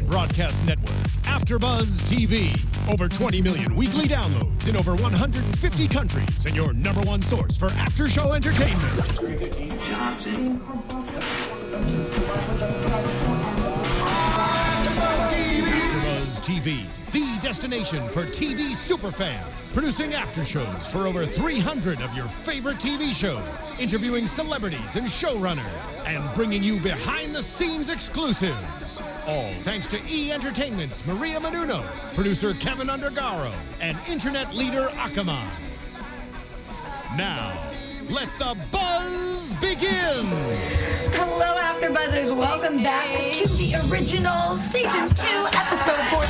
broadcast network, AfterBuzz TV. Over 20 million weekly downloads in over 150 countries, and your number one source for after-show entertainment. AfterBuzz TV, the destination for TV superfans, producing after-shows for over 300 of your favorite TV shows, interviewing celebrities and showrunners, and bringing you behind-the-scenes exclusives. All thanks to E! Entertainment's Maria Menounos, producer Kevin Undergaro, and internet leader Akamai. Now, let the buzz begin! Hello, AfterBuzzers. Welcome back to the original Season 2, Episode 14.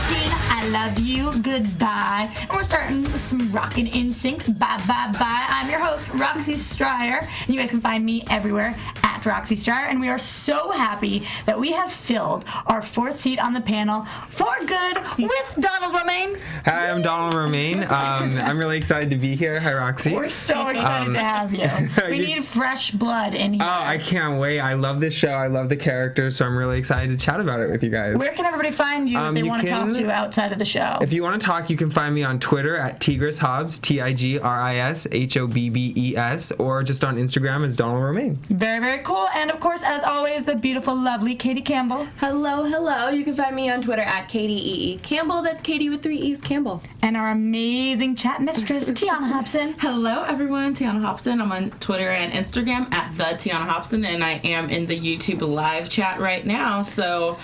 I love you. Goodbye. And we're starting with some rockin' in sync. Bye, bye, bye. I'm your host, Roxy Striar. And you guys can find me everywhere at Roxy Striar. And we are so happy that we have filled our fourth seat on the panel for good with Donald Romaine. Hi, I'm Donald Romaine. I'm really excited to be here. Hi, Roxy. We're so excited to have you. We need fresh blood in here. Oh, I can't wait. I love this show. I love the characters, so I'm really excied to chat about it with you guys. Where can everybody find you if they want to talk to you outside of the show? If you want to talk, you can find me on Twitter at Tigris Hobbs, TIGRISHOBBES, or just on Instagram as Donald Romaine. Very, very cool. And of course, as always, the beautiful, lovely Katie Campbell. Hello, hello. You can find me on Twitter at KatieEE Campbell. That's Katie with 3 E's, Campbell. And our amazing chat mistress, Tiona Hobson. Hello, everyone. Tiona Hobson. I'm on Twitter and Instagram at the Tiona Hobson, and I am in the YouTube live chat right now. So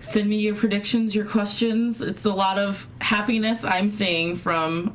send me your predictions, your questions. It's a lot of happiness I'm seeing from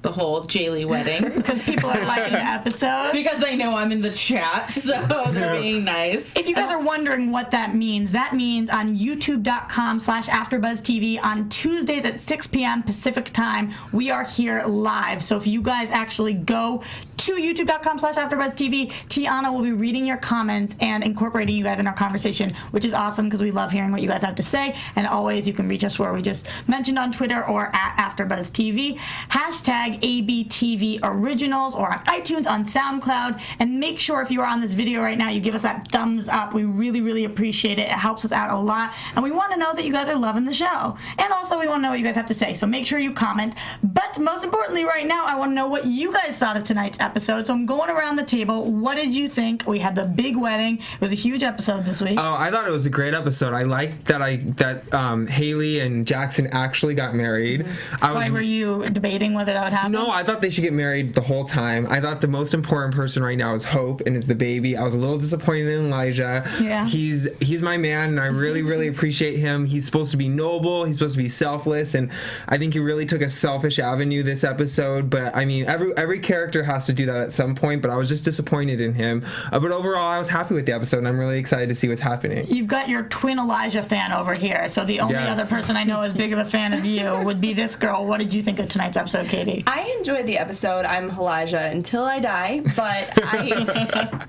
the whole Jaylee wedding. Because people are liking the episode. Because they know I'm in the chat, so they're being nice. If you guys are wondering what that means on youtube.com/AfterBuzzTV on Tuesdays at 6 p.m. Pacific time, we are here live. So if you guys actually go to youtube.com/AfterBuzzTV, Tiona will be reading your comments and incorporating you guys in our conversation, which is awesome because we love hearing what you guys have to say. And always, you can reach us where we just mentioned on Twitter or at AfterBuzzTV. Hashtag ABTV Originals or on iTunes, on SoundCloud. And make sure if you are on this video right now, you give us that thumbs up. We really, really appreciate it. It helps us out a lot. And we want to know that you guys are loving the show. And also, we want to know what you guys have to say. So make sure you comment. But most importantly, right now, I want to know what you guys thought of tonight's episode. So I'm going around the table. What did you think? We had the big wedding. It was a huge episode this week. Oh, I thought it was a great episode. I liked that Haley and Jackson actually got married. Why were you debating whether that would happen? No, I thought they should get married the whole time. I thought the most important person right now is Hope and is the baby. I was a little disappointed in Elijah. Yeah. He's my man, and I really, really appreciate him. He's supposed to be noble. He's supposed to be selfless, and I think he really took a selfish avenue this episode. But I mean, every character has to do that at some point. But I was just disappointed in him. But overall, I was happy with the episode, and I'm really excited to see what's happening. You've got your twin Elijah fan over here, so the only other person I know as big of a fan as you would be this girl. What did you think of tonight's episode, Katie? I enjoyed the episode. I'm Elijah until I die, but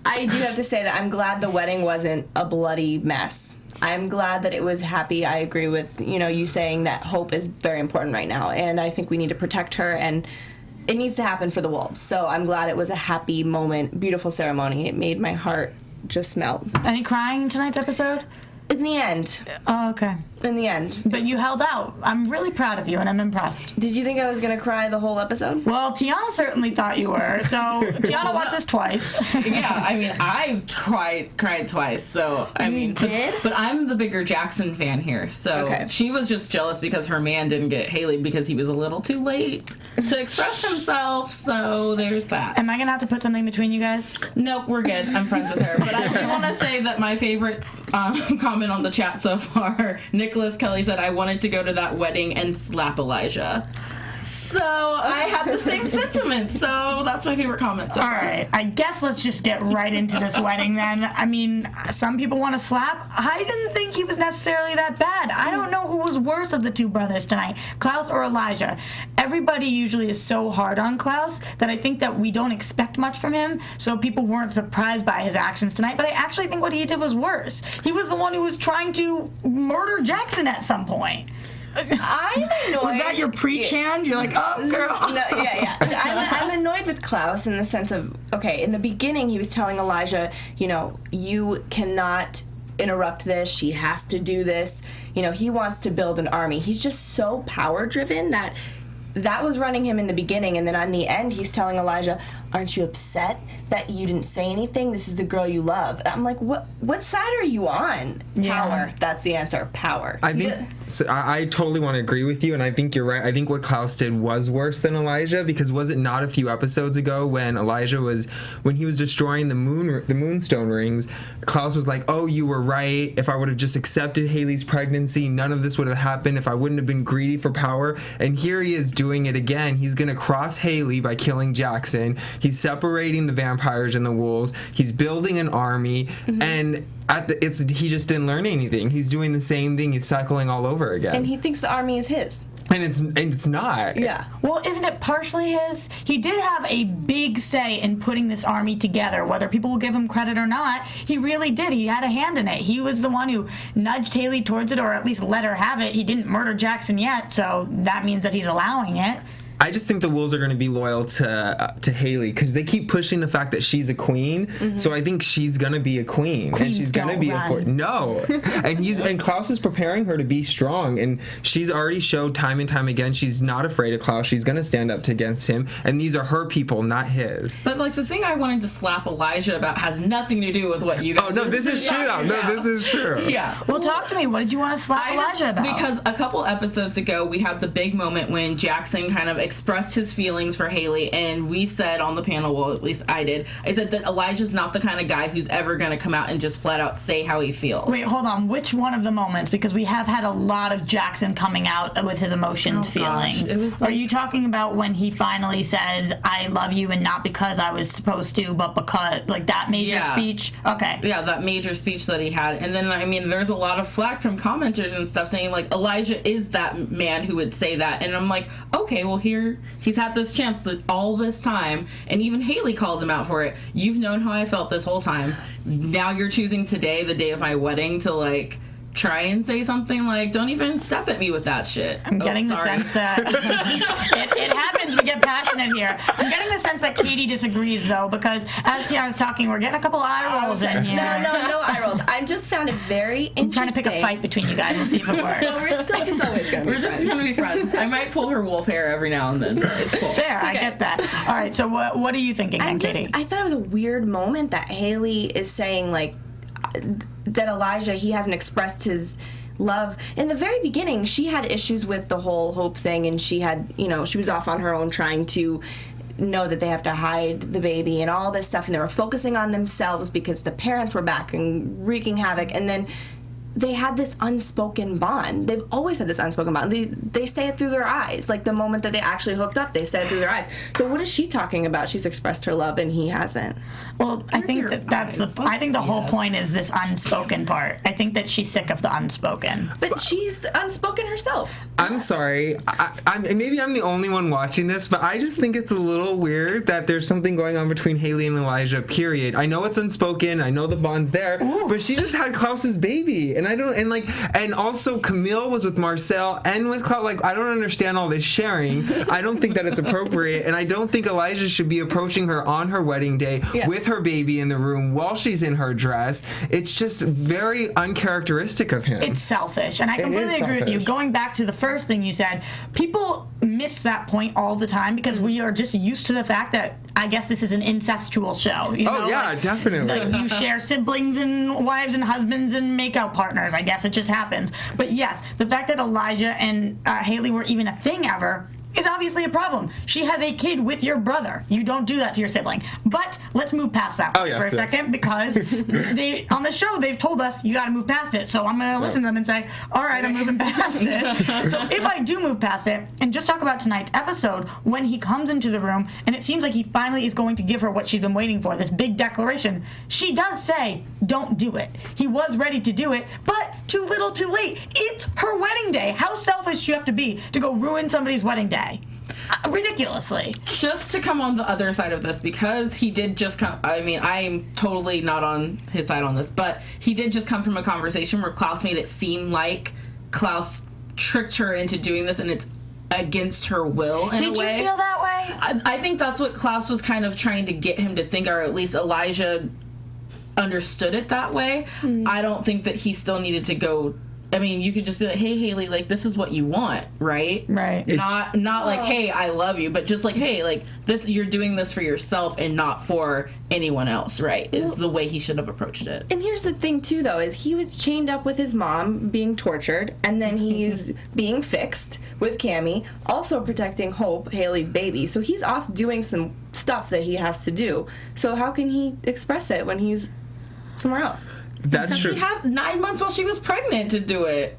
I do have to say that I'm glad the wedding wasn't a bloody mess. I'm glad that it was happy. I agree with you saying that Hope is very important right now, and I think we need to protect her, and it needs to happen for the wolves. So I'm glad it was a happy moment, beautiful ceremony. It made my heart just melt. Any crying in tonight's episode? In the end. Oh, okay. In the end. But you held out. I'm really proud of you, and I'm impressed. Did you think I was going to cry the whole episode? Well, Tiona certainly thought you were. So Tiona watched this twice. Yeah, I mean, I cried twice. So I mean, but I'm the bigger Jackson fan here. So she was just jealous because her man didn't get Haley because he was a little too late to express himself. So there's that. Am I gonna have to put something between you guys? Nope, we're good. I'm friends with her. But I do want to say that my favorite comment on the chat so far, Nicholas Kelly said, I wanted to go to that wedding and slap Elijah. So I had the same sentiment. So that's my favorite comment. So all right. I guess let's just get right into this wedding then. I mean, some people want to slap. I didn't think he was necessarily that bad. I don't know who was worse of the two brothers tonight, Klaus or Elijah. Everybody usually is so hard on Klaus that I think that we don't expect much from him, so people weren't surprised by his actions tonight. But I actually think what he did was worse. He was the one who was trying to murder Jackson at some point. I'm annoyed. Was that your pre-chan? You're like, oh, girl. No, yeah. I'm annoyed with Klaus in the sense of, okay, in the beginning he was telling Elijah, you cannot interrupt this. She has to do this. You know, he wants to build an army. He's just so power driven that was running him in the beginning, and then on the end he's telling Elijah, aren't you upset that you didn't say anything? This is the girl you love. I'm like, what side are you on? Yeah. Power. That's the answer. Power. I think I totally want to agree with you, and I think you're right. I think what Klaus did was worse than Elijah, because was it not a few episodes ago when when he was destroying the moonstone rings, Klaus was like, oh, you were right. If I would have just accepted Haley's pregnancy, none of this would have happened if I wouldn't have been greedy for power. And here he is doing it again. He's going to cross Haley by killing Jackson. He's separating the vampires and the wolves. He's building an army, and he just didn't learn anything. He's doing the same thing. He's cycling all over again. And he thinks the army is his. And it's not. Yeah. Well, isn't it partially his? He did have a big say in putting this army together, whether people will give him credit or not. He really did. He had a hand in it. He was the one who nudged Haley towards it, or at least let her have it. He didn't murder Jackson yet, so that means that he's allowing it. I just think the wolves are going to be loyal to Haley, because they keep pushing the fact that she's a queen. So I think she's going to be a queen, Queens and she's going to be no. And Klaus is preparing her to be strong, and she's already showed time and time again she's not afraid of Klaus. She's going to stand up against him, and these are her people, not his. But like the thing I wanted to slap Elijah about has nothing to do with what you guys. Oh no, this is true. Yeah. No, this is true. Yeah. Well, talk to me. What did you want to slap Elijah about? Because a couple episodes ago, we had the big moment when Jackson kind of expressed his feelings for Haley, and we said on the panel, well, at least I did, I said that Elijah's not the kind of guy who's ever going to come out and just flat out say how he feels. Wait, hold on. Which one of the moments? Because we have had a lot of Jackson coming out with his emotions, feelings. It was Are you talking about when he finally says, I love you, and not because I was supposed to, but because, like, that major speech? Okay. Yeah, that major speech that he had. And then, I mean, there's a lot of flack from commenters and stuff saying, like, Elijah is that man who would say that. And I'm like, okay, well, here, he's had this chance all this time, and even Haley calls him out for it. You've known how I felt this whole time. Now you're choosing today, the day of my wedding, to, like, try and say something like, don't even step at me with that shit. I'm getting the sense that it happens. We get passionate here. I'm getting the sense that Katie disagrees, though, because as Tiana's talking, we're getting a couple eye rolls in here. No eye rolls. I just found it very interesting. I'm trying to pick a fight between you guys. We'll see if it works. No, we're still just always going to be We're just going to be friends. I might pull her wolf hair every now and then. It's cool. Fair, I get that. All right, so what are you thinking then, Katie? I thought it was a weird moment that Haley is saying, like, that Elijah, he hasn't expressed his love. In the very beginning, she had issues with the whole Hope thing, and she had, she was off on her own trying to know that they have to hide the baby and all this stuff, and they were focusing on themselves because the parents were back and wreaking havoc. And then they had this unspoken bond. They've always had this unspoken bond. They say it through their eyes. Like, the moment that they actually hooked up, they said it through their eyes. So what is she talking about? She's expressed her love and he hasn't. Well, I think I think the whole point is this unspoken part. I think that she's sick of the unspoken. But she's unspoken herself. I'm sorry. Maybe I'm the only one watching this, but I just think it's a little weird that there's something going on between Haley and Elijah, period. I know it's unspoken. I know the bond's there. But she just had Klaus's baby. And also Camille was with Marcel and with Klaus. Like, I don't understand all this sharing. I don't think that it's appropriate, and I don't think Elijah should be approaching her on her wedding day with her baby in the room while she's in her dress. It's just very uncharacteristic of him. It's selfish, and I completely agree with you. Going back to the first thing you said, people miss that point all the time because we are just used to the fact that I guess this is an incestual show. Definitely. Like, you share siblings and wives and husbands and make-out partners. I guess it just happens. But yes, the fact that Elijah and Haley were even a thing ever is obviously a problem. She has a kid with your brother. You don't do that to your sibling. But let's move past that for a second, because on the show they've told us you got to move past it. So I'm going to listen to them and say, all right, I'm moving past it. So if I do move past it and just talk about tonight's episode, when he comes into the room and it seems like he finally is going to give her what she's been waiting for, this big declaration, she does say, don't do it. He was ready to do it, but too little too late. It's her wedding day. How selfish do you have to be to go ruin somebody's wedding day? Ridiculously. Just to come on the other side of this, because he did just come, I mean, I'm totally not on his side on this, but he did just come from a conversation where Klaus made it seem like Klaus tricked her into doing this, and it's against her will in a way. Did you feel that way? I think that's what Klaus was kind of trying to get him to think, or at least Elijah understood it that way. I don't think that he still needed to go. I mean, you could just be like, hey, Haley, like, this is what you want, right? Right. Not like, hey, I love you, but just like, hey, like, this, you're doing this for yourself and not for anyone else, right? Is the way he should have approached it. And here's the thing, too, though, is he was chained up with his mom, being tortured, and then he's being fixed with Cammie, also protecting Hope, Haley's baby. So he's off doing some stuff that he has to do. So how can he express it when he's somewhere else? That's true. He had 9 months while she was pregnant to do it.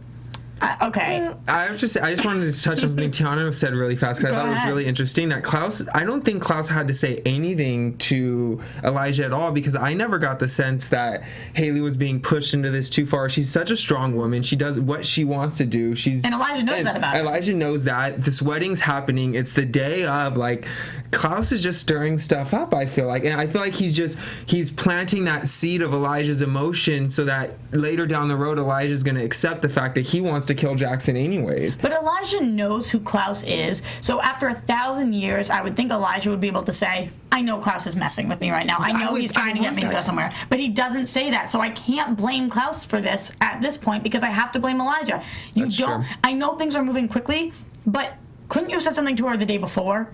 Okay. I just wanted to touch on something Tiona said really fast because I thought it was really interesting that Klaus, I don't think Klaus had to say anything to Elijah at all because I never got the sense that Haley was being pushed into this too far. She's such a strong woman. She does what she wants to do. And Elijah knows that about her. Elijah knows that. This wedding's happening. It's the day of, like, Klaus is just stirring stuff up, I feel like. And I feel like he's planting that seed of Elijah's emotion so that later down the road, Elijah's going to accept the fact that he wants to kill Jackson anyways. But Elijah knows who Klaus is, so after 1,000 years, I would think Elijah would be able to say, I know Klaus is messing with me right now. I know he's trying to get me to go somewhere. But he doesn't say that, so I can't blame Klaus for this at this point because I have to blame Elijah. That's true. I know things are moving quickly, but couldn't you have said something to her the day before?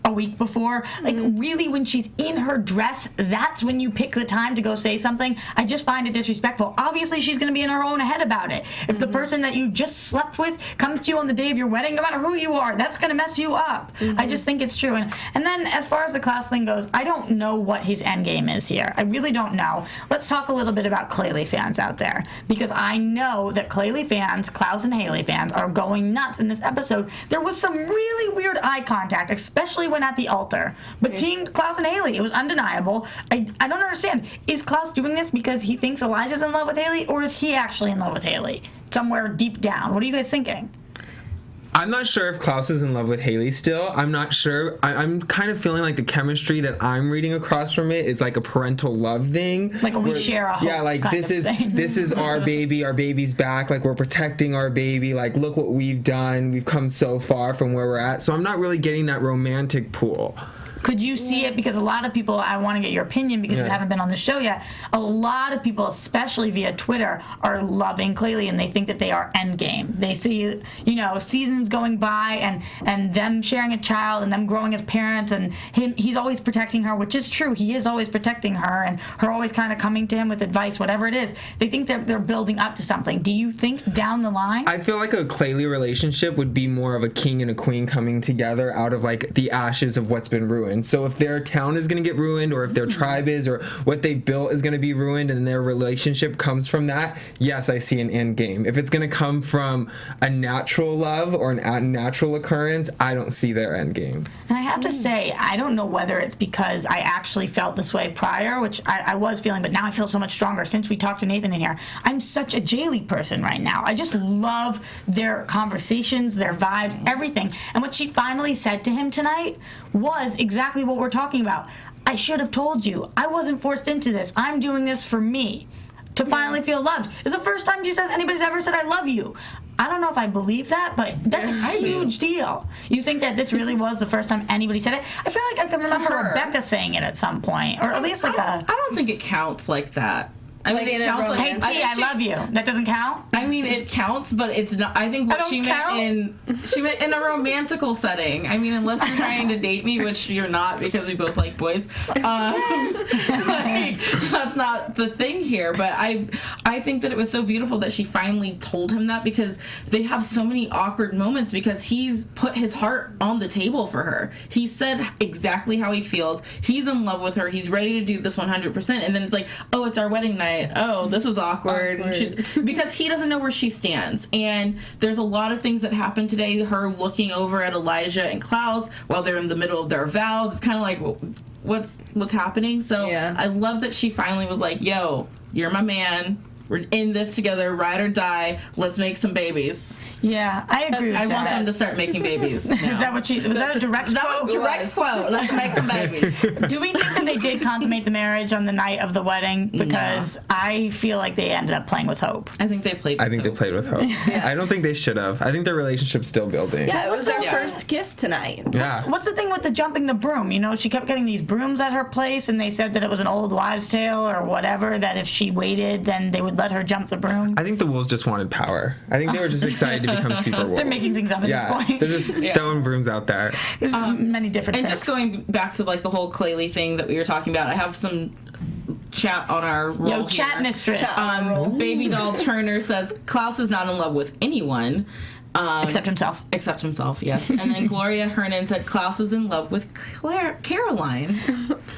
A week before? Like, really, when she's in her dress, that's when you pick the time to go say something? I just find it disrespectful. Obviously, she's going to be in her own head about it. If the person that you just slept with comes to you on the day of your wedding, no matter who you are, that's going to mess you up. I just think it's true. And then, as far as the Klaus thing goes, I don't know what his end game is here. I really don't know. Let's talk a little bit about Klaus fans out there, because I know that Klaus fans, Klaus and Haley fans, are going nuts in this episode. There was some really weird eye contact, especially when at the altar between Klaus and Haley. It was undeniable. I don't understand. Is Klaus doing this because he thinks Elijah's in love with Haley, or is he actually in love with Haley somewhere deep down? What are you guys thinking? I'm not sure if Klaus is in love with Haley still. I'm not sure. I'm kind of feeling like the chemistry that I'm reading across from it is like a parental love thing. Like we share a hope. Yeah, like this is our baby. Our baby's back. Like, we're protecting our baby. Like, look what we've done. We've come so far from where we're at. So I'm not really getting that romantic pool. Could you see it? Because a lot of people, I want to get your opinion because you haven't been on the show yet. A lot of people, especially via Twitter, are loving Klaus and they think that they are endgame. They see, seasons going by and them sharing a child and them growing as parents and he's always protecting her, which is true. He is always protecting her and her always kind of coming to him with advice, whatever it is. They think they're building up to something. Do you think down the line? I feel like a Klaus relationship would be more of a king and a queen coming together out of like the ashes of what's been ruined. So if their town is going to get ruined, or if their tribe is, or what they've built is going to be ruined, and their relationship comes from that, yes, I see an end game. If it's going to come from a natural love or a natural occurrence, I don't see their end game. And I have to say, I don't know whether it's because I actually felt this way prior, which I was feeling, but now I feel so much stronger since we talked to Nathan in here. I'm such a Jaylee person right now. I just love their conversations, their vibes, everything. And what she finally said to him tonight was exactly what we're talking about. I should have told you. I wasn't forced into this. I'm doing this for me. To finally feel loved. It's the first time anybody's ever said I love you. I don't know if I believe that, but that's a huge deal. You think that this really was the first time anybody said it? I feel like I can remember Rebecca saying it at some point, or at least like I don't think it counts like that. I mean, it counts like, hey T, I love you. That doesn't count? I mean, it counts, but it's not. I think what she meant in a romantical setting. I mean, unless you're trying to date me, which you're not because we both like boys. Like, that's not the thing here. But I think that it was so beautiful that she finally told him that, because they have so many awkward moments because he's put his heart on the table for her. He said exactly how he feels. He's in love with her. He's ready to do this 100%. And then it's like, oh, it's our wedding night. Oh, this is awkward. Because he doesn't know where she stands. And there's a lot of things that happened today. Her looking over at Elijah and Klaus while they're in the middle of their vows. It's kind of like, what's happening? So I love that she finally was like, yo, you're my man. We're in this together, ride or die. Let's make some babies. Yeah, I agree with I want that. them to start making babies. Is that what was that a direct quote? Direct quote. Let's make some babies. Do we think that they did consummate the marriage on the night of the wedding? Because I feel like they ended up playing with hope. I think they played with hope. I don't think they should have. I think their relationship's still building. Yeah, it was their first kiss tonight. Yeah. What's the thing with the jumping the broom? You know, she kept getting these brooms at her place, and they said that it was an old wives' tale or whatever, that if she waited, then they would let her jump the broom. I think the wolves just wanted power. I think they were just excited to become super wolves. They're making things up at this point. They're just throwing brooms out there. There's many different And tricks. just going back to like the whole Clayley thing that we were talking about, I have some chat on our roll Yo, here. chat mistress. Baby doll Turner says Klaus is not in love with anyone. Except himself. Except himself, yes. And then Gloria Hernan said Klaus is in love with Caroline.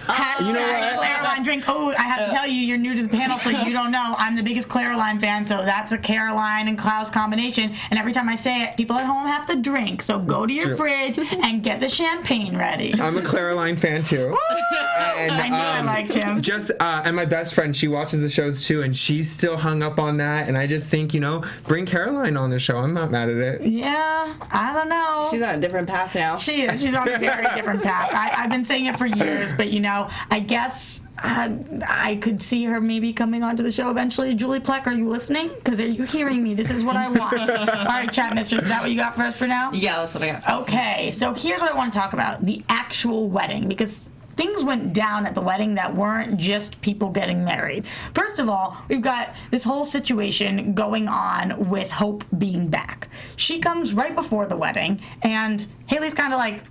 Hashtag Caroline drink. Oh, I have to tell you, you're new to the panel, so you don't know. I'm the biggest Caroline fan, so that's a Caroline and Klaus combination. And every time I say it, people at home have to drink. So go to your fridge and get the champagne ready. I'm a Caroline fan too. And, I knew I liked him. And my best friend, she watches the shows too, and she's still hung up on that. And I just think, bring Caroline on the show. I'm not mad at it. Yeah, I don't know. She's on a different path now. She is. She's on a very different path. I've been saying it for years, but I guess I could see her maybe coming onto the show eventually. Julie Pleck, are you listening? Because are you hearing me? This is what I want. All right, chat mistress, is that what you got for us for now? Yeah, that's what I got. Okay, so here's what I want to talk about: the actual wedding, because things went down at the wedding that weren't just people getting married. First of all, we've got this whole situation going on with Hope being back. She comes right before the wedding, and Haley's kind of like,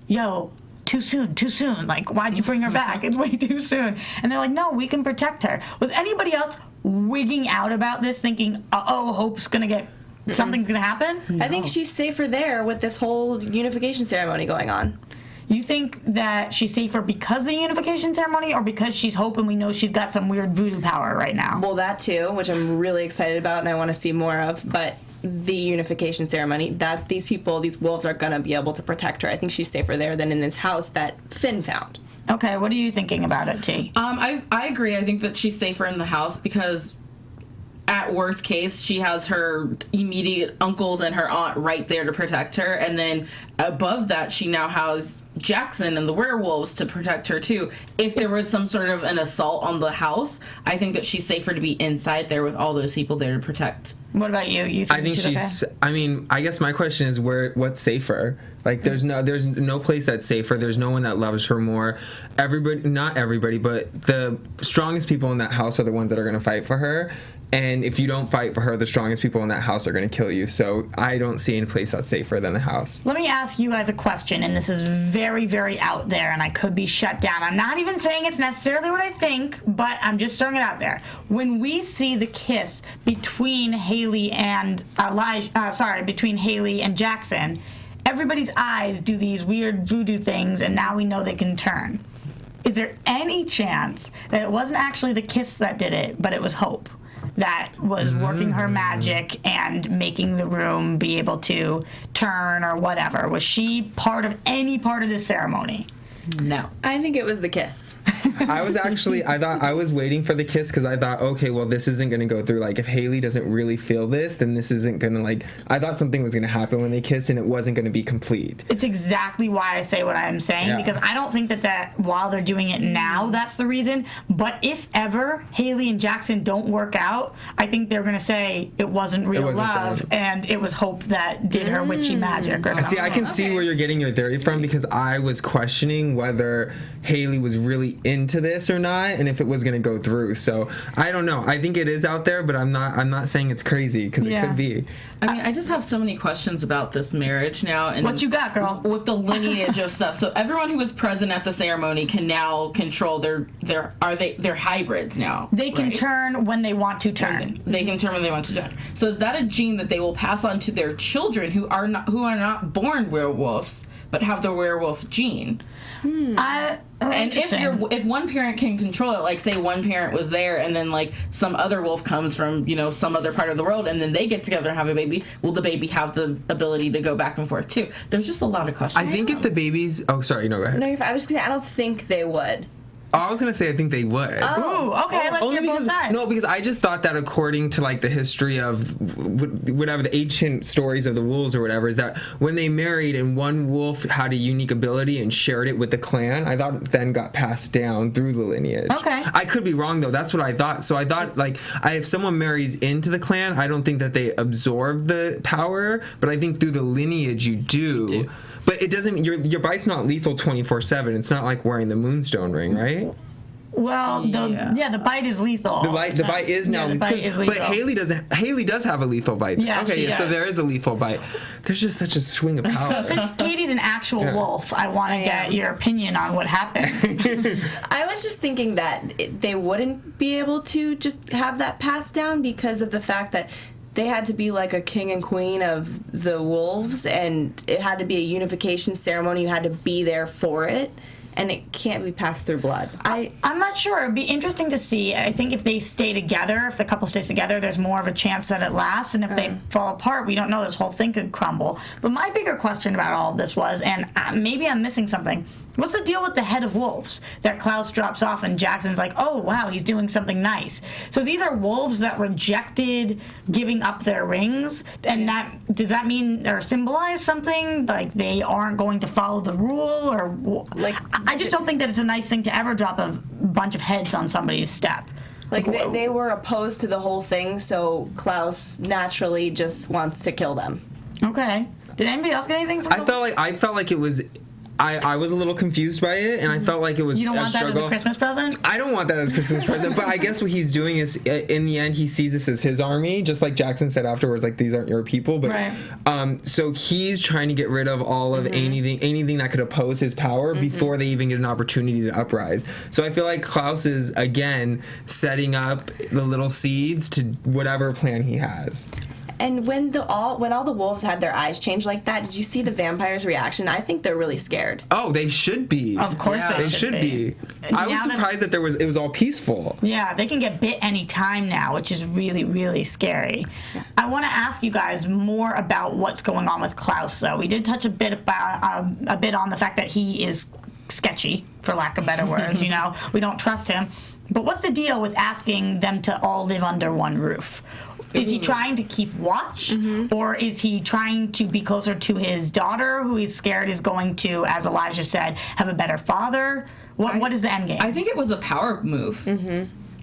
yo, too soon. Like, why'd you bring her back? It's way too soon. And they're like, no, we can protect her. Was anybody else wigging out about this, thinking, Hope's going to get, something's going to happen? No. I think she's safer there with this whole unification ceremony going on. You think that she's safer because of the unification ceremony, or because she's Hope and we know she's got some weird voodoo power right now? Well, that too, which I'm really excited about and I want to see more of. But the unification ceremony, that these wolves are going to be able to protect her. I think she's safer there than in this house that Finn found. Okay, what are you thinking about it, T? I agree. I think that she's safer in the house because at worst case, she has her immediate uncles and her aunt right there to protect her. And then above that, she now has Jackson and the werewolves to protect her, too. If there was some sort of an assault on the house, I think that she's safer to be inside there with all those people there to protect. What about you? You think I think she's... Okay? I mean, I guess my question is what's safer? Like, there's no place that's safer. There's no one that loves her more. Not everybody, but the strongest people in that house are the ones that are going to fight for her. And if you don't fight for her, the strongest people in that house are going to kill you. So I don't see any place that's safer than the house. Let me ask you guys a question, and this is very, very out there, and I could be shut down. I'm not even saying it's necessarily what I think, but I'm just throwing it out there. When we see the kiss between Haley and between Haley and Jackson, everybody's eyes do these weird voodoo things, and now we know they can turn. Is there any chance that it wasn't actually the kiss that did it, but it was Hope that was working her magic and making the room be able to turn or whatever? Was she part of any part of this ceremony? No. I think it was the kiss. I was waiting for the kiss because I thought, okay, well, this isn't going to go through. Like, if Haley doesn't really feel this, then this isn't going to, like, I thought something was going to happen when they kissed and it wasn't going to be complete. It's exactly why I say what I'm saying, because I don't think that while they're doing it now, that's the reason. But if ever Haley and Jackson don't work out, I think they're going to say it wasn't real love and it was Hope that did her witchy magic or something. See, I can see where you're getting your theory from, because I was questioning whether Haley was really into this or not, and if it was going to go through. So I don't know. I think it is out there, but I'm not saying it's crazy, because it could be. I mean, I just have so many questions about this marriage now. And what you got, girl? With the lineage of stuff. So everyone who was present at the ceremony can now control they're hybrids now. They can turn when they want to turn. They can turn when they want to turn. So is that a gene that they will pass on to their children who are not born werewolves but have the werewolf gene? And if one parent can control it, like say one parent was there and then like some other wolf comes from, some other part of the world and then they get together and have a baby, will the baby have the ability to go back and forth too? There's just a lot of questions. I think if the baby's... Oh, sorry, no, go ahead. No, I was going to say, I don't think they would. I was gonna say I think they would. Ooh, okay, let's Only hear both because, sides. no, because I just thought that according to like the history of whatever the ancient stories of the wolves or whatever, is that when they married and one wolf had a unique ability and shared it with the clan, I thought it then got passed down through the lineage. Okay. I could be wrong though. That's what I thought. So I thought like if someone marries into the clan, I don't think that they absorb the power, but I think through the lineage you do. But it doesn't. Your bite's not lethal 24/7. It's not like wearing the Moonstone ring, right? Well, the bite is lethal. The bite is now. The bite is lethal. But Haley doesn't. Haley does have a lethal bite. Yeah, she does. So there is a lethal bite. There's just such a swing of power. So since Katie's an actual wolf, I want to get your opinion on what happens. I was just thinking that they wouldn't be able to just have that passed down because of the fact that they had to be like a king and queen of the wolves, and it had to be a unification ceremony. You had to be there for it, and it can't be passed through blood. I'm not sure. It'd be interesting to see. I think if they stay together, if the couple stays together, there's more of a chance that it lasts. And if they fall apart, we don't know. This whole thing could crumble. But my bigger question about all of this was, and maybe I'm missing something, what's the deal with the head of wolves that Klaus drops off and Jackson's like, oh, wow, he's doing something nice. So these are wolves that rejected giving up their rings, and does that mean or symbolize something? Like they aren't going to follow the rule? Or like, I just don't think that it's a nice thing to ever drop a bunch of heads on somebody's step. Like they were opposed to the whole thing, so Klaus naturally just wants to kill them. Okay. Did anybody else get anything from I felt like it was. I was a little confused by it, and I felt like it was You don't want that as a Christmas present? I don't want that as a Christmas present, but I guess what he's doing is, in the end, he sees this as his army, just like Jackson said afterwards, like, these aren't your people. But so he's trying to get rid of all of anything that could oppose his power before they even get an opportunity to uprise. So I feel like Klaus is, again, setting up the little seeds to whatever plan he has. And when all the wolves had their eyes changed like that, did you see the vampires' reaction? I think they're really scared. Oh, they should be. Of course they should be. I was surprised that it was all peaceful. Yeah, they can get bit any time now, which is really, really scary. Yeah. I want to ask you guys more about what's going on with Klaus. So we did touch a bit on the fact that he is sketchy, for lack of better words. You know, we don't trust him. But what's the deal with asking them to all live under one roof? Is he trying to keep watch, or is he trying to be closer to his daughter, who he's scared is going to, as Elijah said, have a better father? What is the end game? I think it was a power move.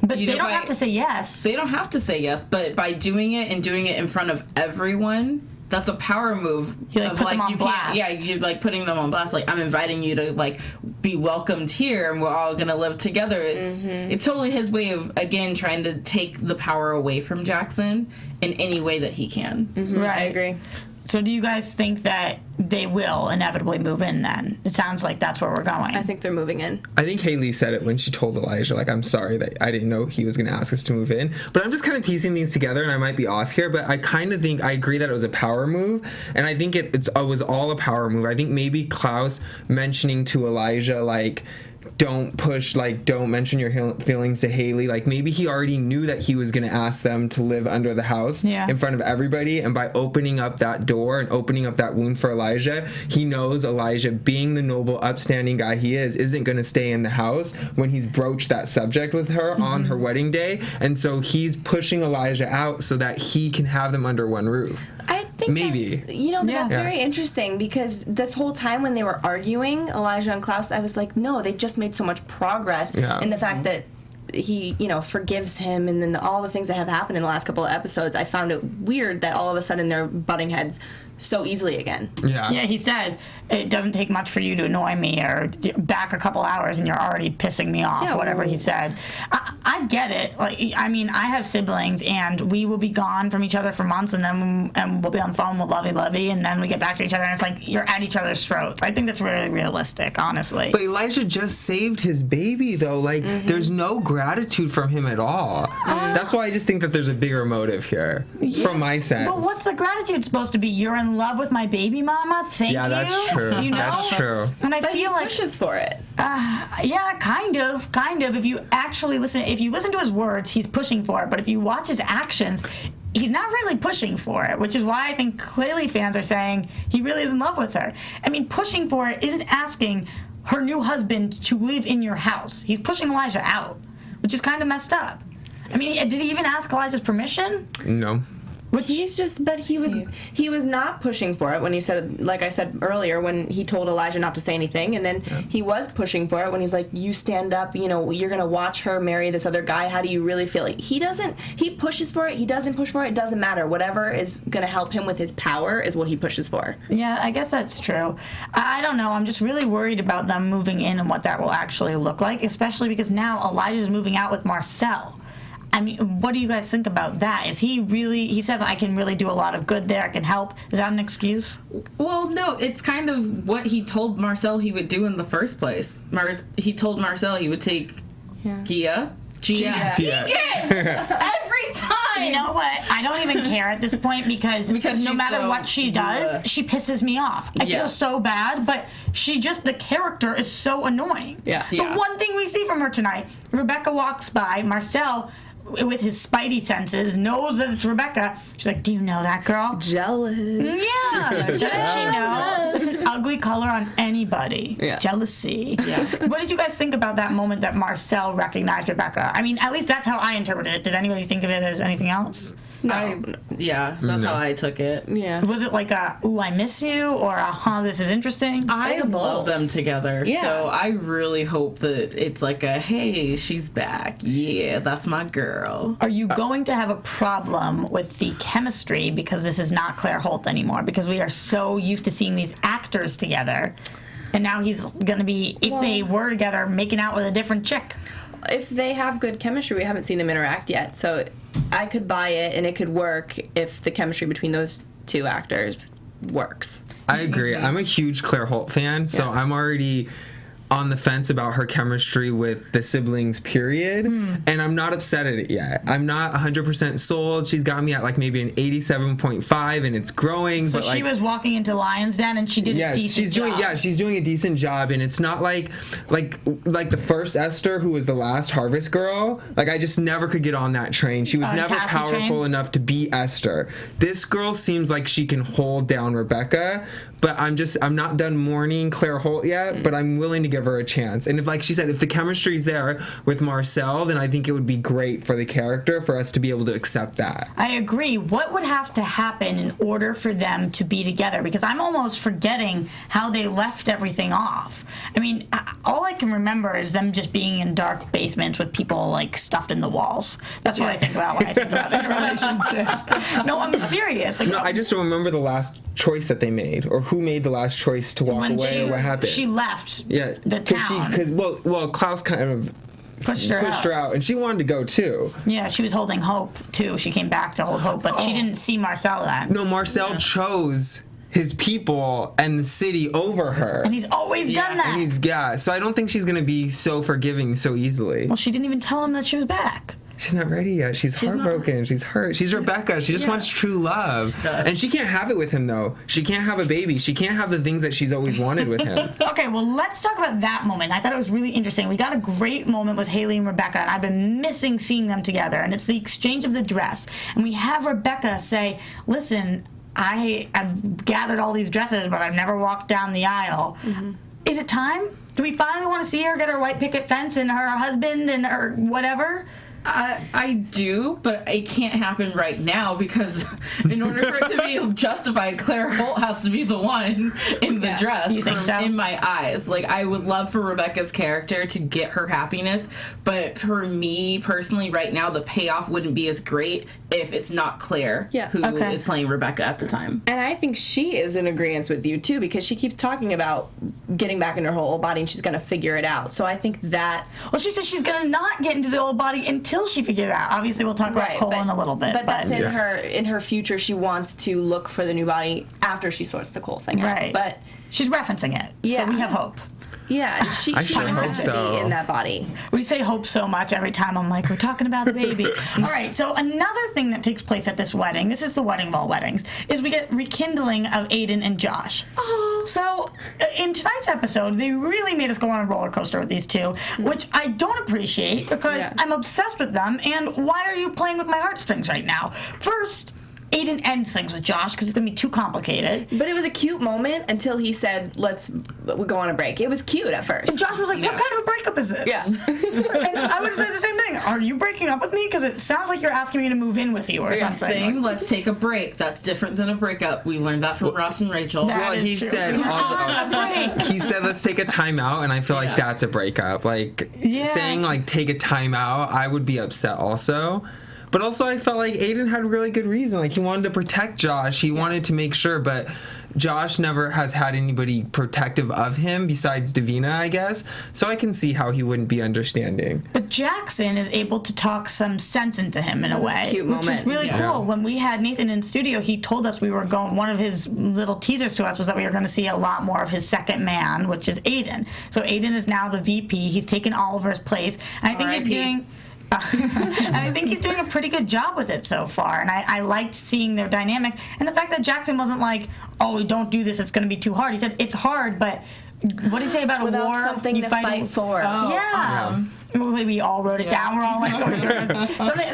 But they don't have to say yes. They don't have to say yes, but by doing it and doing it in front of everyone, that's a power move. He put them on blast. You're like putting them on blast. Like, I'm inviting you to like be welcomed here, and we're all gonna live together. It's totally his way of, again, trying to take the power away from Jackson in any way that he can. Right, I agree. So do you guys think that they will inevitably move in then? It sounds like that's where we're going. I think they're moving in. I think Haley said it when she told Elijah, like, I'm sorry that I didn't know he was going to ask us to move in. But I'm just kind of piecing these together, and I might be off here, but I kind of think, I agree that it was a power move, and I think it was all a power move. I think maybe Klaus mentioning to Elijah, like, don't mention your feelings to Haley. Like, maybe he already knew that he was going to ask them to live under the house in front of everybody. And by opening up that door and opening up that wound for Elijah, he knows Elijah, being the noble, upstanding guy he isn't going to stay in the house when he's broached that subject with her on her wedding day. And so he's pushing Elijah out so that he can have them under one roof. I think maybe. That's very interesting, because this whole time when they were arguing, Elijah and Klaus, I was like, no, they just made so much progress in the fact that he, forgives him, and then all the things that have happened in the last couple of episodes. I found it weird that all of a sudden they're butting heads so easily again. Yeah, he says, it doesn't take much for you to annoy me, or back a couple hours and you're already pissing me off, whatever he said. I get it. Like, I mean, I have siblings, and we will be gone from each other for months, and then we'll be on the phone with lovey-lovey, and then we get back to each other, and it's like, you're at each other's throats. I think that's really realistic, honestly. But Elijah just saved his baby, though. Like, there's no gratitude from him at all. That's why I just think that there's a bigger motive here, from my sense. But what's the gratitude supposed to be? You're in love with my baby mama? Thank you. Yeah, that's true. That's true. And I feel like pushes for it. Yeah, kind of. If you actually listen to his words, he's pushing for it. But if you watch his actions, he's not really pushing for it, which is why I think clearly fans are saying he really is in love with her. I mean, pushing for it isn't asking, her new husband to live in your house. He's pushing Elijah out, which is kind of messed up. I mean, did he even ask Elijah's permission? No. He was not pushing for it when he said, like I said earlier, when he told Elijah not to say anything, and then he was pushing for it when he's like, you stand up, you know, you're gonna watch her marry this other guy, how do you really feel? Like, he pushes for it, he doesn't push for it, it doesn't matter. Whatever is gonna help him with his power is what he pushes for. Yeah, I guess that's true. I don't know, I'm just really worried about them moving in and what that will actually look like, especially because now Elijah's moving out with Marcel. I mean, what do you guys think about that? Is he says, I can really do a lot of good there, I can help. Is that an excuse? Well, no, it's kind of what he told Marcel he would do in the first place. He told Marcel he would take Gia. Every time! You know what? I don't even care at this point because no matter what she does, she pisses me off. I feel so bad, but the character is so annoying. Yeah. The one thing we see from her tonight, Rebecca walks by, Marcel, with his spidey senses, knows that it's Rebecca. She's like, do you know that girl? Jealous. Yeah. Doesn't she know? This is ugly color on anybody. Yeah. Jealousy. Yeah. What did you guys think about that moment that Marcel recognized Rebecca? I mean, at least that's how I interpreted it. Did anybody think of it as anything else? No. That's how I took it. Yeah. Was it like a, ooh, I miss you, or a, huh, this is interesting? I love them together, Yeah. so I really hope that it's like a, hey, she's back. Yeah, that's my girl. Are you going to have a problem with the chemistry because this is not Claire Holt anymore? Because we are so used to seeing these actors together, and now he's going to be, if they were together, making out with a different chick. If they have good chemistry, we haven't seen them interact yet, so I could buy it and it could work if the chemistry between those two actors works. I agree. I'm a huge Claire Holt fan, so I'm already on the fence about her chemistry with the siblings, period. And I'm not upset at it yet. I'm not 100% sold. She's got me at like maybe an 87.5, and it's growing. So but she was walking into Lion's Den and she did a decent job. She's doing a decent job, and it's not like the first Esther, who was the last Harvest Girl. Like, I just never could get on that train. She was never powerful enough to beat Esther. This girl seems like she can hold down Rebecca, but I'm not done mourning Claire Holt yet, but I'm willing to give her a chance. And if, like she said, if the chemistry's there with Marcel, then I think it would be great for the character for us to be able to accept that. I agree. What would have to happen in order for them to be together? Because I'm almost forgetting how they left everything off. I mean, all I can remember is them just being in dark basements with people like stuffed in the walls. That's what I think about when I think about their relationship. No, I'm serious. Like, No, I just don't remember the last choice that they made, or who made the last choice to walk away, or what happened. She left the town. Because Klaus kind of pushed her out, and she wanted to go too. Yeah, she was holding hope too. She came back to hold hope, but she didn't see Marcel then. No, Marcel chose his people and the city over her. And he's always done that. And so I don't think she's going to be so forgiving so easily. Well, she didn't even tell him that she was back. She's not ready yet. She's heartbroken. She's hurt. She's Rebecca. She just wants true love. And she can't have it with him, though. She can't have a baby. She can't have the things that she's always wanted with him. Okay, well, let's talk about that moment. I thought it was really interesting. We got a great moment with Haley and Rebecca, and I've been missing seeing them together. And it's the exchange of the dress. And we have Rebecca say, listen, I've gathered all these dresses, but I've never walked down the aisle. Mm-hmm. Is it time? Do we finally want to see her get her white picket fence and her husband and her whatever? I do, but it can't happen right now because in order for it to be justified, Claire Holt has to be the one in the dress. You think so? In my eyes. Like, I would love for Rebecca's character to get her happiness, but for me personally, right now, the payoff wouldn't be as great if it's not Claire who is playing Rebecca at the time. And I think she is in agreement with you, too, because she keeps talking about getting back into her old body and she's going to figure it out. So I think that... Well, she says she's going to not get into the old body until she figures it out. Obviously, we'll talk about Kole in a little bit. But that's in her future. She wants to look for the new body after she sorts the Kole thing out. Right. But she's referencing it. So we have hope. Yeah, she wants to be in that body. We say hope so much every time. I'm like, we're talking about the baby. All right, so another thing that takes place at this wedding, this is the wedding of all weddings, is we get rekindling of Aiden and Josh. Oh. So in tonight's episode, they really made us go on a roller coaster with these two, which I don't appreciate because I'm obsessed with them, and why are you playing with my heartstrings right now? First, Aiden ends things with Josh because it's going to be too complicated. But it was a cute moment until he said, we'll go on a break. It was cute at first. And Josh was like, what kind of a breakup is this? Yeah. And I would say the same thing. Are you breaking up with me? Because it sounds like you're asking me to move in with you or something. Saying, let's take a break. That's different than a breakup. We learned that from Ross and Rachel. Well, he said, he said, let's take a time out, and I feel like that's a breakup. Like, saying, like, take a time out, I would be upset also. But also, I felt like Aiden had really good reason. Like, he wanted to protect Josh. He wanted to make sure, but Josh never has had anybody protective of him besides Davina, I guess. So I can see how he wouldn't be understanding. But Jackson is able to talk some sense into him in a way. Cute moment. Which is really cool. When we had Nathan in studio, he told us we were going, one of his little teasers to us was that we were going to see a lot more of his second man, which is Aiden. So Aiden is now the VP. He's taken Oliver's place. And I think he's doing... and I think he's doing a pretty good job with it so far. And I liked seeing their dynamic. And the fact that Jackson wasn't like, oh, don't do this, it's going to be too hard. He said, it's hard, but what did he say about without a war? Something you to fight for. Yeah. We all wrote it down. We're all like,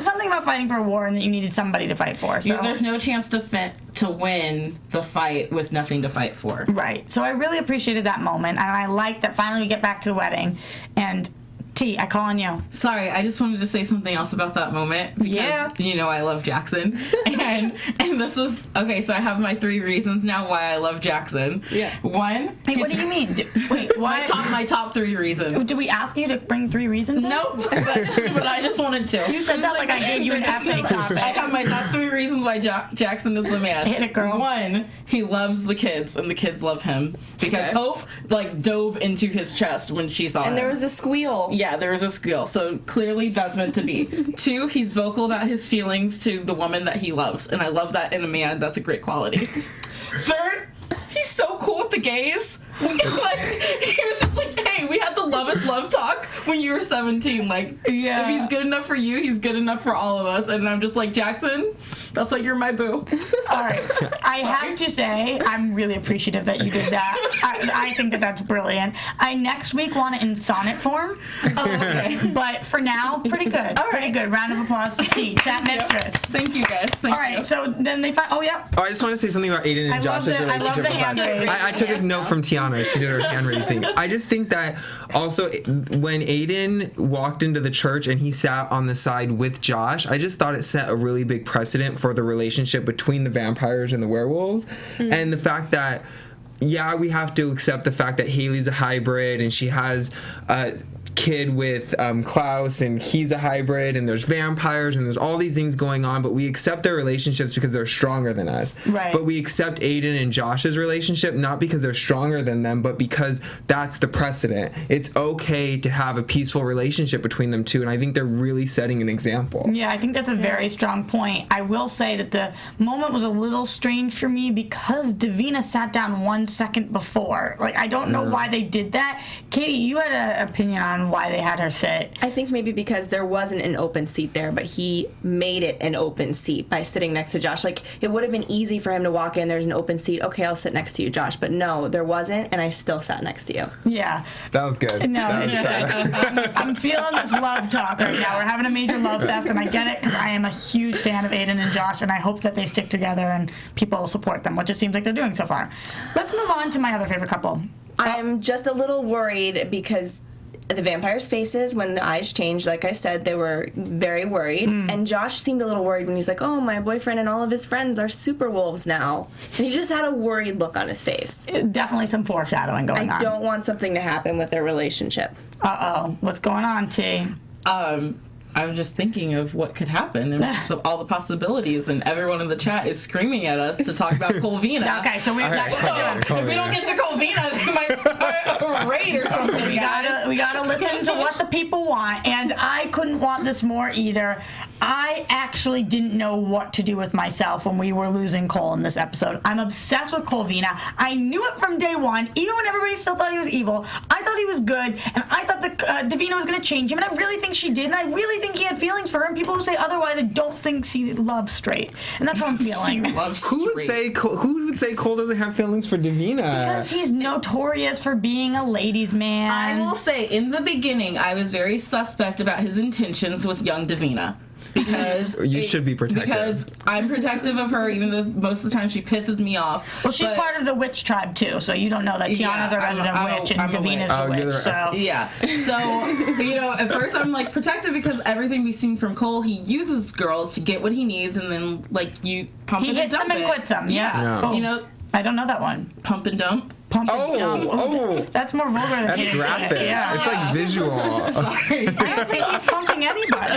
something about fighting for a war and that you needed somebody to fight for. So there's no chance to win the fight with nothing to fight for. Right. So I really appreciated that moment. And I like that finally we get back to the wedding. And T, I call on you. Sorry, I just wanted to say something else about that moment. Because, you know, I love Jackson. and this was, okay, so I have my 3 reasons now why I love Jackson. Yeah. 1. Wait, what do you mean? Wait, why? My top 3 reasons. Did we ask you to bring 3 reasons in? Nope, but I just wanted to. You said that like I gave you an essay topic. I have my top 3 reasons why Jackson is the man. Hit it, girl. 1, he loves the kids, and the kids love him. Because Hope, like, dove into his chest when she saw him. And there was a squeal. Yeah, there was a squeal, so clearly that's meant to be. 2, he's vocal about his feelings to the woman that he loves, and I love that in a man. That's a great quality. 3rd, he's so cool with the gays. Like, he was just like, hey, we had the love is love talk when you were 17. Like, if he's good enough for you, he's good enough for all of us. And I'm just like, Jackson, that's why you're my boo. All right. I have to say, I'm really appreciative that you did that. I think that that's brilliant. I next week want it in sonnet form. Oh, okay. But for now, pretty good. All right. Pretty good. Round of applause to T, chat mistress. Thank you, guys. Thank All right. So then they find. Oh yeah. Oh, I just want to say something about Aiden and Josh's relationship. I love the hand raise. I took a note from Tiona. She did her hand raising. I just think that also when Aiden walked into the church and he sat on the side with Josh, I just thought it set a really big precedent for the relationship between the vampires and the werewolves. And the fact that, yeah, we have to accept the fact that Haley's a hybrid and she has kid with Klaus and he's a hybrid and there's vampires and there's all these things going on, but we accept their relationships because they're stronger than us. Right. But we accept Aiden and Josh's relationship not because they're stronger than them, but because that's the precedent. It's okay to have a peaceful relationship between them two, and I think they're really setting an example. Yeah, I think that's a very strong point. I will say that the moment was a little strange for me because Davina sat down 1 second before. Like, I don't know why they did that. Katie, you had an opinion on why they had her sit. I think maybe because there wasn't an open seat there, but he made it an open seat by sitting next to Josh. Like, it would have been easy for him to walk in, there's an open seat, okay, I'll sit next to you, Josh. But no, there wasn't, and I still sat next to you. Yeah. That was good. No, I'm feeling this love talk right now. We're having a major love fest, and I get it because I am a huge fan of Aiden and Josh, and I hope that they stick together and people will support them, which it seems like they're doing so far. Let's move on to my other favorite couple. I'm just a little worried because the vampires' faces, when the eyes changed, like I said, they were very worried. And Josh seemed a little worried when he's like, oh, my boyfriend and all of his friends are super wolves now. And he just had a worried look on his face. Definitely some foreshadowing going on. I don't want something to happen with their relationship. Uh-oh. What's going on, T? I'm just thinking of what could happen and all the possibilities, and everyone in the chat is screaming at us to talk about Colvina. Okay, so that's what we're doing. If we don't get to Colvina, they might start a raid or something. We gotta listen to what the people want, and I couldn't want this more either. I actually didn't know what to do with myself when we were losing Kole in this episode. I'm obsessed with Colvina. I knew it from day one, even when everybody still thought he was evil. I thought he was good, and I thought that Davina was going to change him, and I really think she did, and I really think he had feelings for her, and people who say otherwise, I don't think he loves straight. And that's how I'm feeling. Who would say Kole doesn't have feelings for Davina? Because he's notorious for being a ladies' man. I will say, in the beginning, I was very suspect about his intentions with young Davina. because You should be protective. Because I'm protective of her, even though most of the time she pisses me off. Well, she's part of the witch tribe too, so you don't know that Tiana's a resident witch and Davina's a witch. So yeah, so at first I'm like protective because everything we've seen from Kole, he uses girls to get what he needs, and then you pump he and hits dump them and it. quits them. Yeah. Oh, I don't know that one. Pump and dump. Pump and dump. Oh, that's more vulgar than that's graphic. Yeah. It's like visual. Sorry. I don't think he's pumping anybody.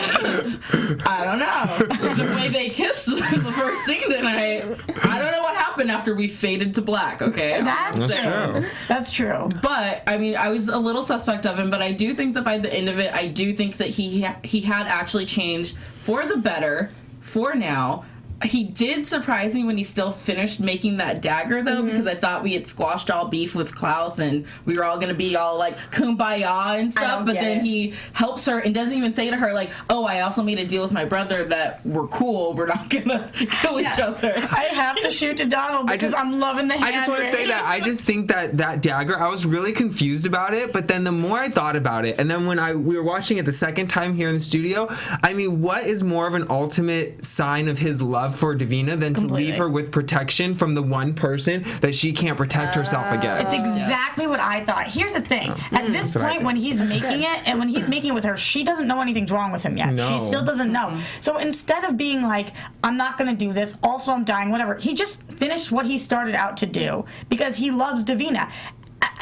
I don't know. The way they kissed the first scene tonight, I don't know what happened after we faded to black, okay? That's true. That's true. But, I was a little suspect of him, but I do think that by the end of it, I do think that he had actually changed for the better for now. He did surprise me when he still finished making that dagger, though, because I thought we had squashed all beef with Klaus and we were all going to be all like kumbaya and stuff. But then he helps her and doesn't even say to her, like, oh, I also made a deal with my brother that we're cool. We're not going to kill each other. I have to shoot to Donald because I'm loving the hand. I just want to say that I just think that dagger, I was really confused about it. But then the more I thought about it, and then when we were watching it the second time here in the studio, I mean, what is more of an ultimate sign of his love for Davina than to leave her with protection from the one person that she can't protect herself against? It's exactly what I thought. Here's the thing. At this point, when he's making it, and when he's making it with her, she doesn't know anything's wrong with him yet. No. She still doesn't know. So instead of being like, I'm not going to do this, also I'm dying, whatever, he just finished what he started out to do because he loves Davina.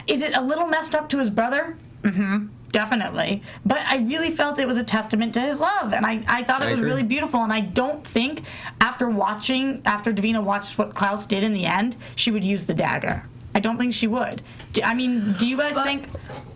Is it a little messed up to his brother? Mm-hmm. Definitely. But I really felt it was a testament to his love. And I thought it was really beautiful. And I don't think after Davina watched what Klaus did in the end, she would use the dagger. I don't think she would. Do you guys think...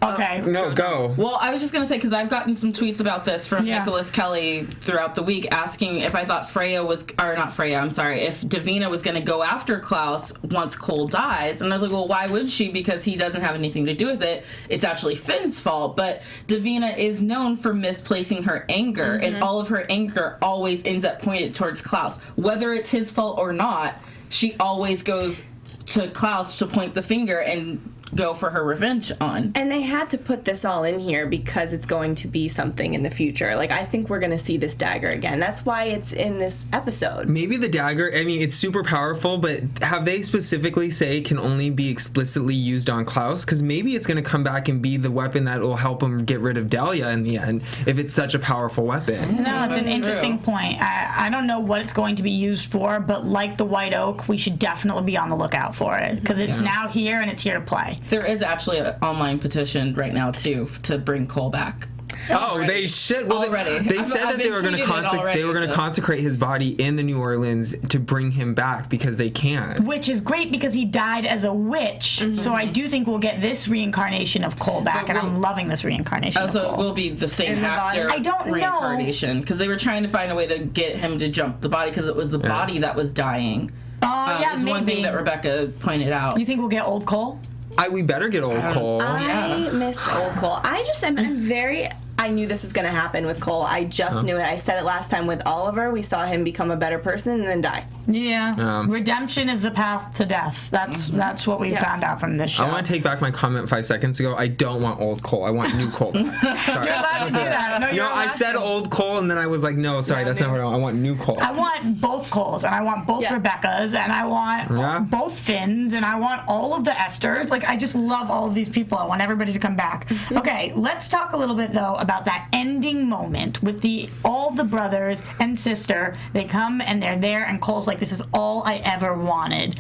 Okay. No, go. Well, I was just going to say, because I've gotten some tweets about this from Nicholas Kelly throughout the week asking if I thought if Davina was going to go after Klaus once Kole dies. And I was like, well, why would she? Because he doesn't have anything to do with it. It's actually Finn's fault. But Davina is known for misplacing her anger, and all of her anger always ends up pointed towards Klaus. Whether it's his fault or not, she always goes to Klaus to point the finger and go for her revenge on. And they had to put this all in here because it's going to be something in the future. Like, I think we're going to see this dagger again. That's why it's in this episode. Maybe the dagger, I mean, it's super powerful, but have they specifically say it can only be explicitly used on Klaus? Because maybe it's going to come back and be the weapon that will help him get rid of Delia in the end, if it's such a powerful weapon. No, it's an interesting point. I don't know what it's going to be used for, but like the White Oak, we should definitely be on the lookout for it, because it's now here and it's here to play. There is actually an online petition right now, too, to bring Kole back. Oh, they should. Well, already. They said that they were going to consecrate his body in the New Orleans to bring him back because they can. Which is great because he died as a witch. So I do think we'll get this reincarnation of Kole back, and I'm loving this reincarnation. So it will be the same actor reincarnation because they were trying to find a way to get him to jump the body because it was the body that was dying. Is one thing that Rebecca pointed out. You think we'll get old Kole? We better get old Kole. I miss old Kole. I knew this was going to happen with Kole. I just knew it. I said it last time with Oliver. We saw him become a better person and then die. Yeah. Redemption is the path to death. That's what we found out from this show. I want to take back my comment 5 seconds ago. I don't want old Kole. I want new Kole. Sorry. You're allowed to do that. No, I said old Cole, and then I was like, no, sorry, that's not what I want. I want new Kole. I want both Coles, and I want both Rebeccas, and I want both Finns, and I want all of the Esthers. Like, I just love all of these people. I want everybody to come back. Okay, let's talk a little bit, though, about that ending moment with all the brothers and sister. They come, and they're there, and Cole's like, this is all I ever wanted.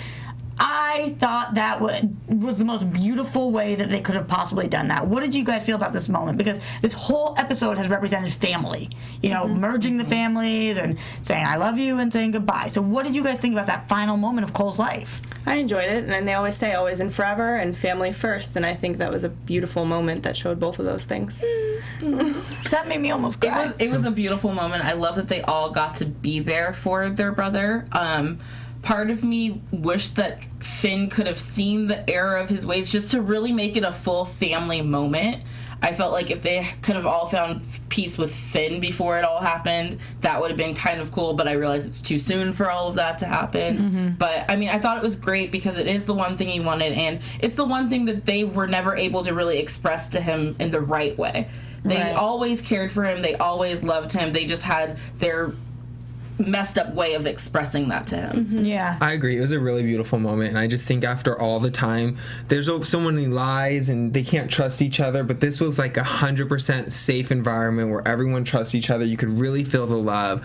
I thought that was the most beautiful way that they could have possibly done that. What did you guys feel about this moment? Because this whole episode has represented family. You know, merging the families and saying I love you and saying goodbye. So what did you guys think about that final moment of Cole's life? I enjoyed it, and they always say always and forever and family first, and I think that was a beautiful moment that showed both of those things. That made me almost cry. It was a beautiful moment. I love that they all got to be there for their brother. Part of me wished that Finn could have seen the error of his ways just to really make it a full family moment. I felt like if they could have all found peace with Finn before it all happened, that would have been kind of cool, but I realize it's too soon for all of that to happen. But, I mean, I thought it was great because it is the one thing he wanted, and it's the one thing that they were never able to really express to him in the right way. They always cared for him. They always loved him. They just had their messed up way of expressing that to him. Yeah. I agree. It was a really beautiful moment, and I just think after all the time, there's so many lies and they can't trust each other, but this was like 100% safe environment where everyone trusts each other. You could really feel the love.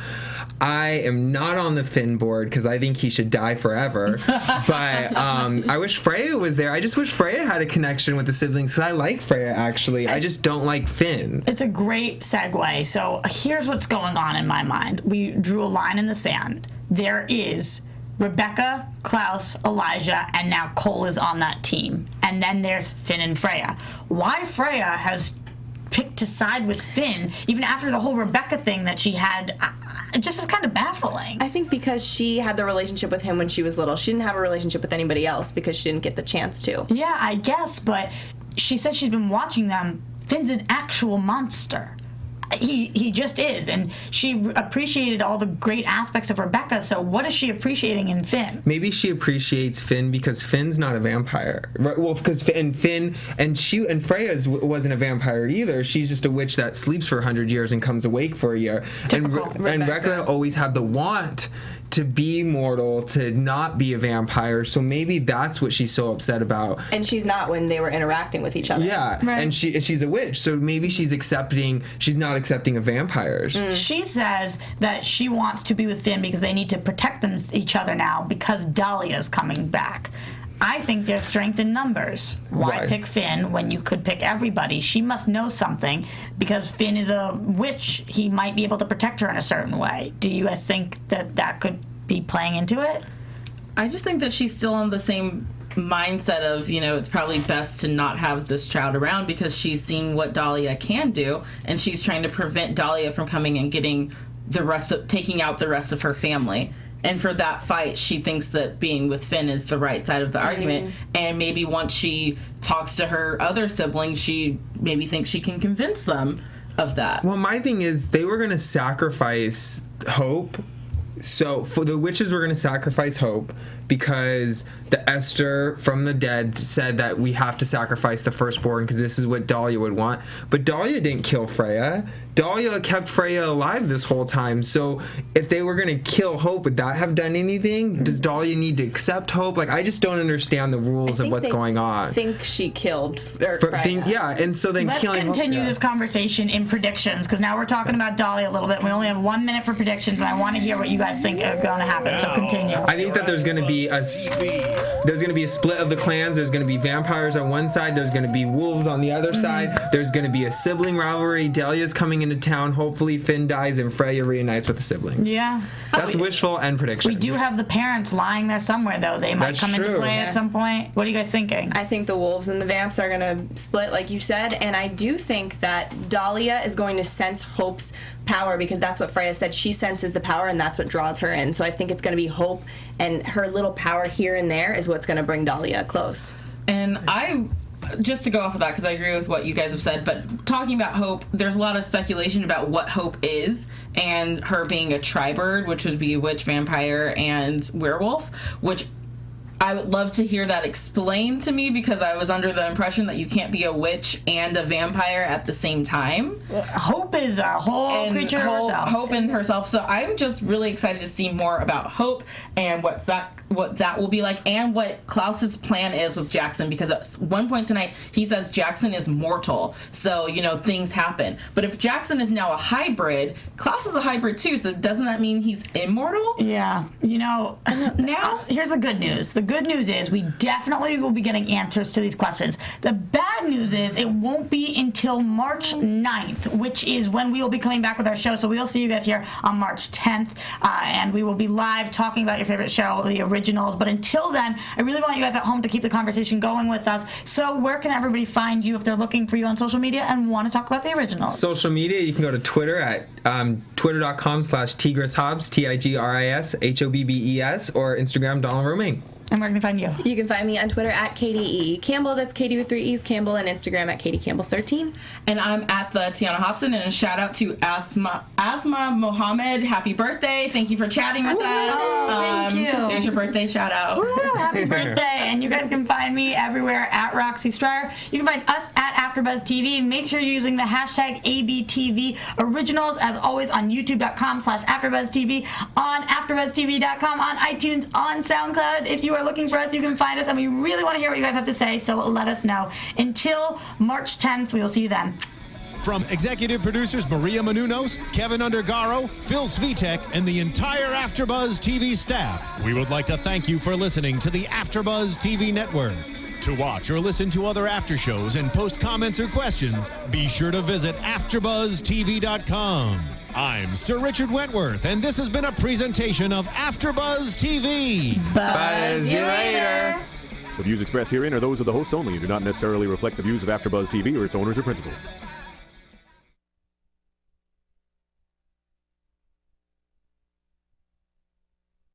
I am not on the Finn board because I think he should die forever, but I wish Freya was there. I just wish Freya had a connection with the siblings because I like Freya, actually. I just don't like Finn. It's a great segue. So here's what's going on in my mind. We drew a line in the sand. There is Rebecca, Klaus, Elijah, and now Kole is on that team. And then there's Finn and Freya. Why Freya has picked to side with Finn, even after the whole Rebecca thing that she had, it just is kind of baffling. I think because she had the relationship with him when she was little. She didn't have a relationship with anybody else because she didn't get the chance to. Yeah, I guess, but she said she's been watching them. Finn's an actual monster. He just is, and she appreciated all the great aspects of Rebecca, so what is she appreciating in Finn? Maybe she appreciates Finn because Finn's not a vampire. Right? Well, because Finn and Freya wasn't a vampire either. She's just a witch that sleeps for 100 years and comes awake for a year. Typical. And Rebecca always had the want to be mortal, to not be a vampire, so maybe that's what she's so upset about. And she's not when they were interacting with each other. Yeah, Right. and she's a witch, so maybe she's not accepting of vampires. She says that she wants to be with Finn because they need to protect each other now because Dahlia's coming back. I think there's strength in numbers. Why pick Finn when you could pick everybody? She must know something because Finn is a witch. He might be able to protect her in a certain way. Do you guys think that could be playing into it? I just think that she's still on the same mindset of, it's probably best to not have this child around because she's seen what Dahlia can do, and she's trying to prevent Dahlia from coming and getting taking out the rest of her family. And for that fight, she thinks that being with Finn is the right side of the argument. And maybe once she talks to her other siblings, she maybe thinks she can convince them of that. Well, my thing is they were going to sacrifice Hope. So for the witches were going to sacrifice Hope because the Esther from the dead said that we have to sacrifice the firstborn because this is what Dahlia would want. But Dahlia didn't kill Freya. Dahlia kept Freya alive this whole time. So if they were going to kill Hope, would that have done anything? Does Dahlia need to accept Hope? Like, I just don't understand the rules of what's going on. I think she killed Freya. And so then Let's killing continue Hope, this conversation in predictions because now we're talking about Dahlia a little bit. We only have 1 minute for predictions, and I want to hear what you guys think are going to happen. So continue. I think that there's going to be a split of the clans. There's going to be vampires on one side. There's going to be wolves on the other side. There's going to be a sibling rivalry. Dahlia's coming into town. Hopefully Finn dies and Freya reunites with the siblings. Yeah. That's wishful and predictions. We do have the parents lying there somewhere, though. They might That's come into true. play at some point. What are you guys thinking? I think the wolves and the vamps are going to split, like you said, and I do think that Dahlia is going to sense Hope's power because that's what Freya said. She senses the power, and that's what draws her in. So I think it's going to be Hope, and her little power here and there is what's going to bring Dahlia close. And just to go off of that, because I agree with what you guys have said, but talking about Hope, there's a lot of speculation about what Hope is, and her being a tri-bird, which would be witch, vampire, and werewolf, which I would love to hear that explained to me because I was under the impression that you can't be a witch and a vampire at the same time. Hope is a whole creature herself. Hope in herself. So I'm just really excited to see more about Hope and what that will be like and what Klaus's plan is with Jackson, because at one point tonight he says Jackson is mortal. So, things happen. But if Jackson is now a hybrid, Klaus is a hybrid too, so doesn't that mean he's immortal? Yeah. Now, here's the good news. The good news is we definitely will be getting answers to these questions. The bad news is it won't be until March 9th, which is when we will be coming back with our show. So we'll see you guys here on March 10th, and we will be live talking about your favorite show, the originals. But until then, I really want you guys at home to keep the conversation going with us. So where can everybody find you if they're looking for you on social media and want to talk about the originals? Social media, you can go to Twitter at twitter.com/TigrisHobbs, TigrisHobbes, or Instagram, Donald Romaine. And where can they find you? You can find me on Twitter at KDE Campbell. That's Katie with 3 E's Campbell, and Instagram at KatieCampbell13. And I'm at the Tiona Hobson, and a shout out to Asma Mohammed. Happy birthday. Thank you for chatting with us. Thank you. There's your birthday shout out. Woo, happy birthday. And you guys can find me everywhere at Roxy Striar. You can find us at AfterBuzz TV. Make sure you're using the hashtag ABTV Originals, as always, on YouTube.com/AfterBuzzTV, on AfterBuzzTV.com, on iTunes, on SoundCloud. If you are looking for us, you can find us, and we really want to hear what you guys have to say, so let us know. Until March 10th, we will see you then. From executive producers Maria Menounos, Kevin Undergaro, Phil Svitek, and the entire AfterBuzz TV staff, we would like to thank you for listening to the AfterBuzz TV network. To watch or listen to other after shows and post comments or questions, be sure to visit AfterBuzzTV.com. I'm Sir Richard Wentworth, and this has been a presentation of AfterBuzz TV. Buzz you later. The views expressed herein are those of the hosts only and do not necessarily reflect the views of AfterBuzz TV or its owners or principals.